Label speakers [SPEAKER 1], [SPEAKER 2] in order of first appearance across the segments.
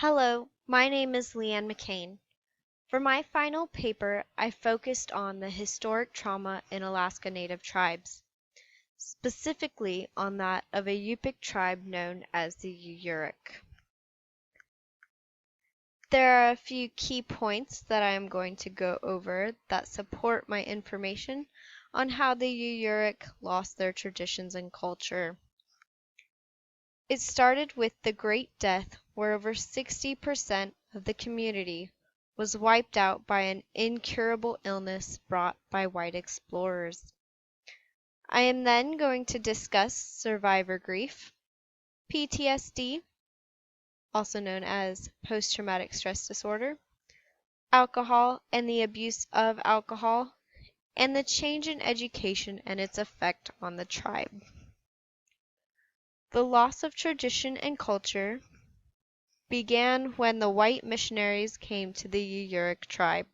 [SPEAKER 1] Hello, my name is Leanne McCain. For my final paper, I focused on the historic trauma in Alaska Native tribes, specifically on that of a Yupik tribe known as the Yurok. There are a few key points that I am going to go over that support my information on how the Yurok lost their traditions and culture. It started with the Great Death, where over 60% of the community was wiped out by an incurable illness brought by white explorers. I am then going to discuss survivor grief, PTSD, also known as post-traumatic stress disorder, alcohol and the abuse of alcohol, and the change in education and its effect on the tribe. The loss of tradition and culture began when the white missionaries came to the Yurok tribe.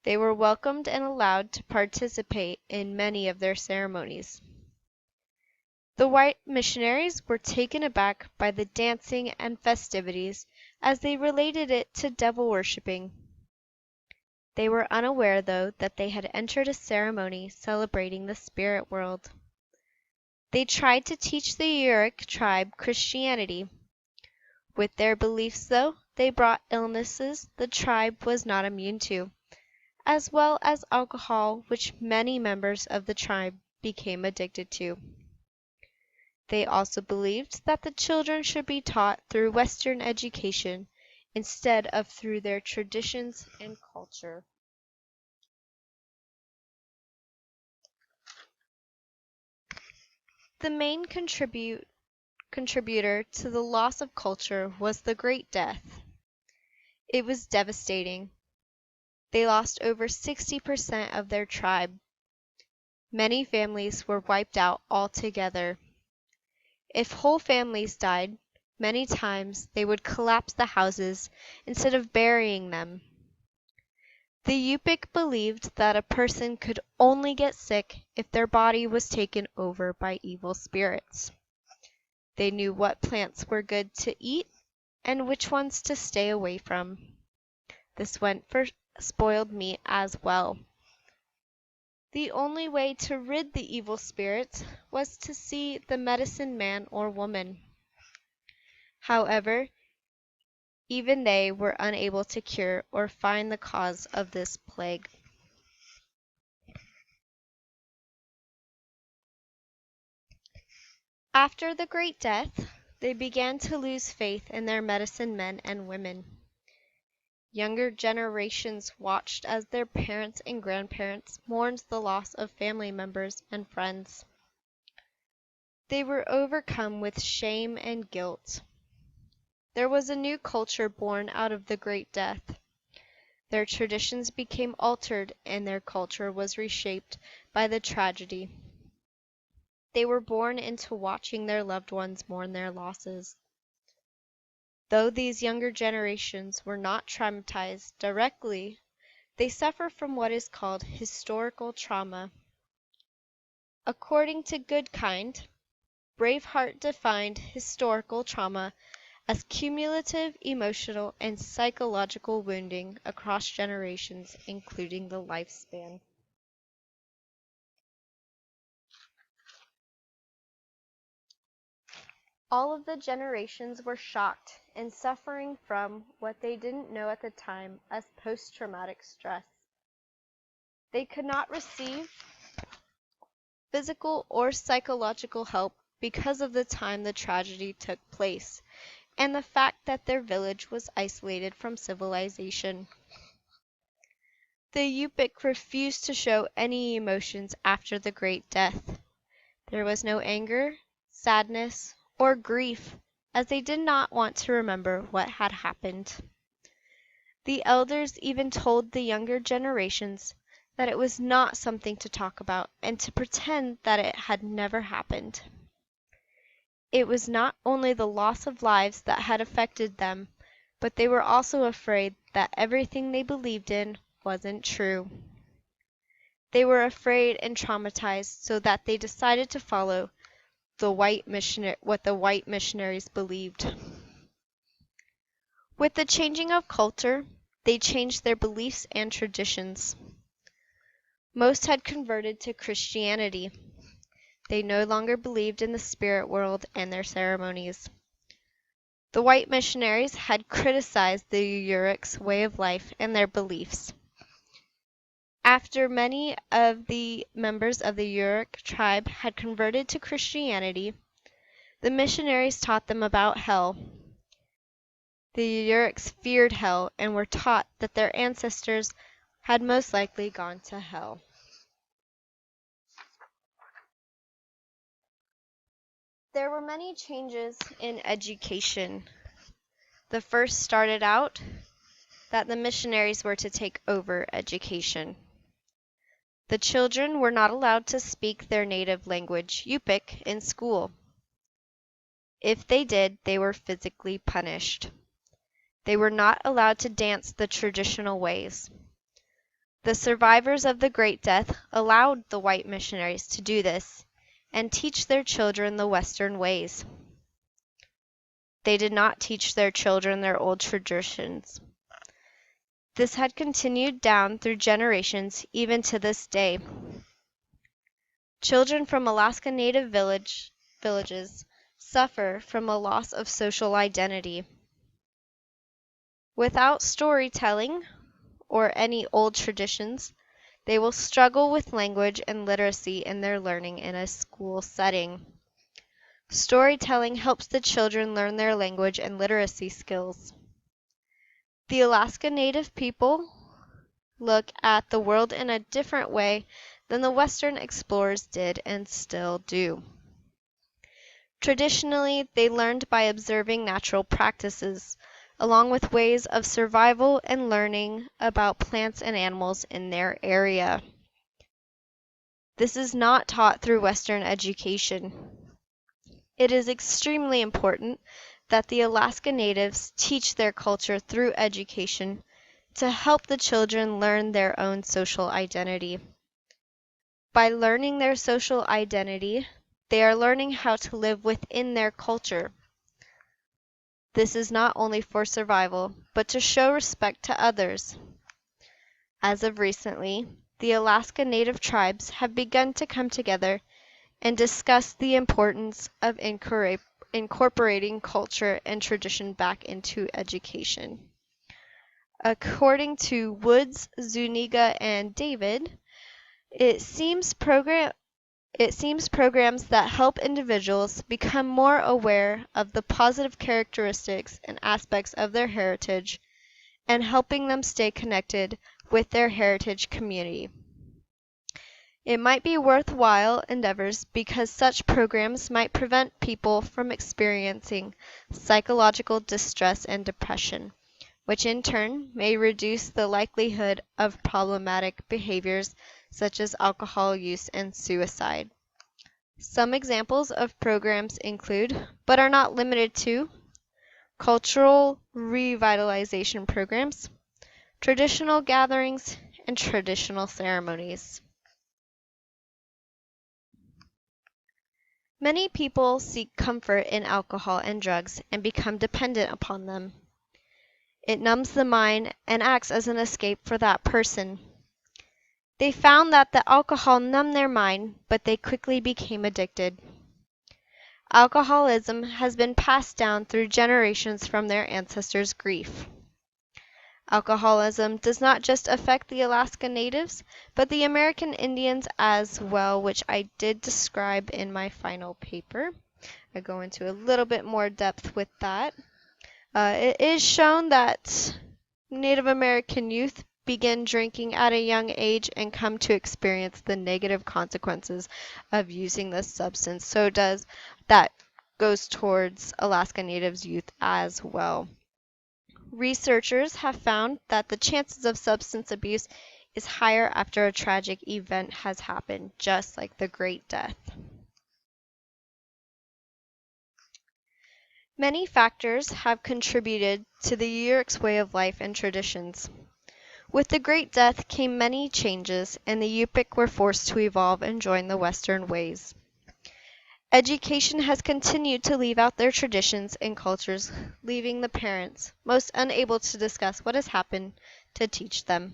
[SPEAKER 1] They were welcomed and allowed to participate in many of their ceremonies. The white missionaries were taken aback by the dancing and festivities as they related it to devil worshipping. They were unaware, though, that they had entered a ceremony celebrating the spirit world. They tried to teach the Yurok tribe Christianity. With their beliefs, though, they brought illnesses the tribe was not immune to, as well as alcohol, which many members of the tribe became addicted to. They also believed that the children should be taught through Western education instead of through their traditions and culture. The main contributor to the loss of culture was the Great Death. It was devastating. They lost over 60% of their tribe. Many families were wiped out altogether. If whole families died, many times they would collapse the houses instead of burying them. The Yupik believed that a person could only get sick if their body was taken over by evil spirits. They knew what plants were good to eat and which ones to stay away from. This went for spoiled meat as well. The only way to rid the evil spirits was to see the medicine man or woman. However, even they were unable to cure or find the cause of this plague. After the Great Death, they began to lose faith in their medicine men and women. Younger generations watched as their parents and grandparents mourned the loss of family members and friends. They were overcome with shame and guilt. There was a new culture born out of the Great Death. Their traditions became altered and their culture was reshaped by the tragedy. They were born into watching their loved ones mourn their losses. Though these younger generations were not traumatized directly, they suffer from what is called historical trauma. According to Goodkind, Braveheart defined historical trauma as cumulative emotional and psychological wounding across generations, including the lifespan. All of the generations were shocked and suffering from what they didn't know at the time as post-traumatic stress. They could not receive physical or psychological help because of the time the tragedy took place and the fact that their village was isolated from civilization. The Yupik refused to show any emotions after the Great Death. There was no anger, sadness, or grief, as they did not want to remember what had happened. The elders even told the younger generations that it was not something to talk about and to pretend that it had never happened. It was not only the loss of lives that had affected them, but they were also afraid that everything they believed in wasn't true. They were afraid and traumatized so that they decided to follow what the white missionaries believed. With the changing of culture, they changed their beliefs and traditions. Most had converted to Christianity. They no longer believed in the spirit world and their ceremonies. The white missionaries had criticized the Uyghurs' way of life and their beliefs. After many of the members of the Uyghur tribe had converted to Christianity, the missionaries taught them about hell. The Uyghurs feared hell and were taught that their ancestors had most likely gone to hell. There were many changes in education. The first started out that the missionaries were to take over education. The children were not allowed to speak their native language, Yupik, in school. If they did, they were physically punished. They were not allowed to dance the traditional ways. The survivors of the Great Death allowed the white missionaries to do this and teach their children the Western ways. They did not teach their children their old traditions. This had continued down through generations, even to this day. Children from Alaska Native villages suffer from a loss of social identity. Without storytelling or any old traditions, they will struggle with language and literacy in their learning in a school setting. Storytelling helps the children learn their language and literacy skills. The Alaska Native people look at the world in a different way than the Western explorers did and still do. Traditionally, they learned by observing natural practices, along with ways of survival and learning about plants and animals in their area. This is not taught through Western education. It is extremely important that the Alaska Natives teach their culture through education to help the children learn their own social identity. By learning their social identity, they are learning how to live within their culture. This is not only for survival, but to show respect to others. As of recently, the Alaska Native tribes have begun to come together and discuss the importance of incorporating culture and tradition back into education. According to Woods, Zuniga, and David, it seems programs that help individuals become more aware of the positive characteristics and aspects of their heritage and helping them stay connected with their heritage community. It might be worthwhile endeavors because such programs might prevent people from experiencing psychological distress and depression, which in turn may reduce the likelihood of problematic behaviors such as alcohol use and suicide. Some examples of programs include, but are not limited to, cultural revitalization programs, traditional gatherings, and traditional ceremonies. Many people seek comfort in alcohol and drugs and become dependent upon them. It numbs the mind and acts as an escape for that person. They found that the alcohol numbed their mind, but they quickly became addicted. Alcoholism has been passed down through generations from their ancestors' grief. Alcoholism does not just affect the Alaska Natives, but the American Indians as well, which I did describe in my final paper. I go into a little bit more depth with that. It is shown that Native American youth begin drinking at a young age and come to experience the negative consequences of using this substance. So that goes towards Alaska Natives youth as well. Researchers have found that the chances of substance abuse is higher after a tragic event has happened, just like the Great Death. Many factors have contributed to the Yurik's way of life and traditions. With the Great Death came many changes, and the Yupik were forced to evolve and join the Western ways. Education has continued to leave out their traditions and cultures, leaving the parents most unable to discuss what has happened to teach them.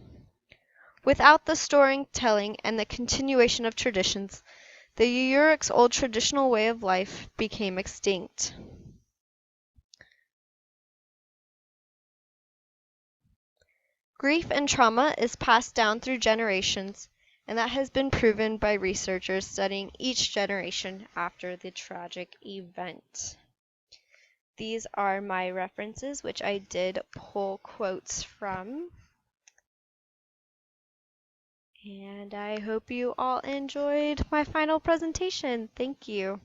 [SPEAKER 1] Without the storing, telling, and the continuation of traditions, the Yurik's old traditional way of life became extinct. Grief and trauma is passed down through generations, and that has been proven by researchers studying each generation after the tragic event. These are my references, which I did pull quotes from. And I hope you all enjoyed my final presentation. Thank you.